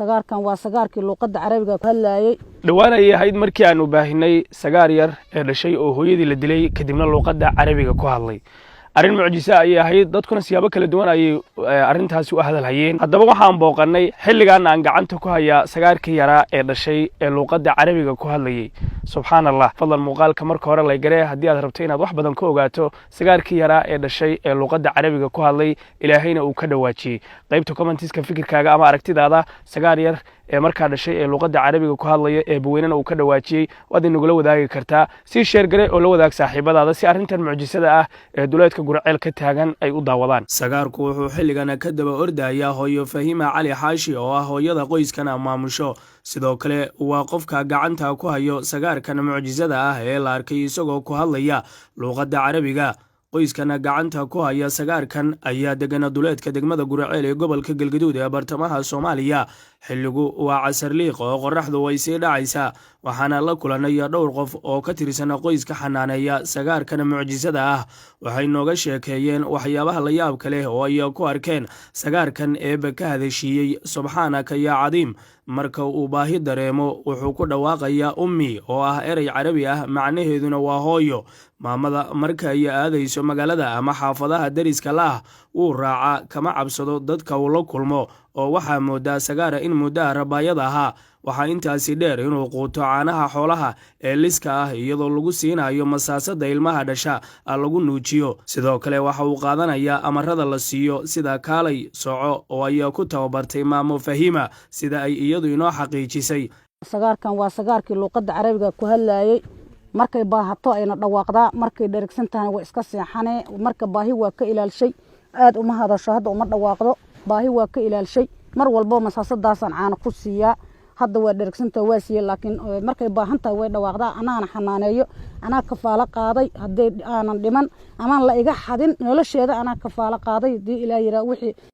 sagaarkan waa sagaarkii luqadda carabiga ku hadlayay dhawaan ay ahayd markii aanu baahinay sagaar yar ee dhashay oo hooyadii la dilay kadibna luqadda carabiga ku hadlay arrin mucjiso ay ahayd dadkuna siyaabo kala duwan ay arrintaasi u hadalhayeen haddaba waxaan booqanay xilligan aan gacanta ku hayaa sagaarkii yaraa ee dhashay ee luqadda carabiga ku hadlayay subxaanallah fadlan muuqaalka marka hore la garee haddii aad rabto inaad wax badan ka ogaato sagaarkii yaraa ee dhashay ee luqadda carabiga ku hadlay ilaahayna uu ka dhawaajiyay qaybta commentiska fikirkaaga ama aragtidaada sagaar yar ee markaa dhashay ee luqadda carabiga ku hadlaya ee buweynana uu ka dhawaajiyay waad inagula wadaagi kartaa si sheer gare oo la wadaag saaxiibadaada si arrintan mucjisada ah ee duleedka gurceel ka taagan ay u daawadaan sagaarku wuxuu xilligan ka daba ordayaa hooyo Fahima Cali Xaashi oo ah hooyada qoyskana maamusho sidoo kale waa qofka gacanta ku hayo sagaarkan mucjisada ah ee la arkay isagoo ku hadlaya luqadda carabiga qoyskana gacanta ku haya sagaarkan ayaa degana duleedka degmada Gurceel ee gobolka Galgaduud ee bartamaha Soomaaliya xilligu waa casar liiq oo qorraxdu way sii dhacaysaa waxaana la kulanay dhowr qof oo ka tirsan qoyska xanaaneeya sagaarkan mucjisada ah waxay nooga sheekeeyeen waxyaabaha la yaab kale oo ay ku arkeen sagaarkan ee ka hadashiyay subxaanaka ya cadiim marka uu baahi dareemo wuxuu ku dhawaaqayaa ummi oo ah eray carabi ah macnaheeduna waa hooyo maamada marka ay aadayso magaalada ama xaafadaha dariska la uu raaca kama cabsado dadka uu la kulmo oo waxa moodaa sagaara in muddo rabaayada ahaa waxa intaasi dheer inuu quuto caanaha xoolaha ee liska ah iyadoo lagu siinayo masaasada ilmaha dhasha lagu nuujiyo sidoo kale waxa uu qaadanayaa amarada la siiyo sida kaalay soco oo ay ku tababartay maamo Fahima sida ay iyadu inoo xaqiijisay sagaarkan waa sagaarkii luqadda carabiga ku hadlayay markay baahato ayna dhawaaqdaa markay dhergsan tahay way iska seexanee marka baahi waa ka ilaalshay aad uma hadasho hadda uma dhawaaqdo baahi waa ka ilaalshay mar walba masaasadaasaan caano ku siiyaa hadda waa dhergsanta waa siiyay laakiin markay baahantahay way dhawaaqdaa anaana xanaaneeyo anaa kafaalo qaaday haddii aanan dhiman amaan la iga xadin nolosheeda anaa kafaalo qaaday hadii ilaa yira wixii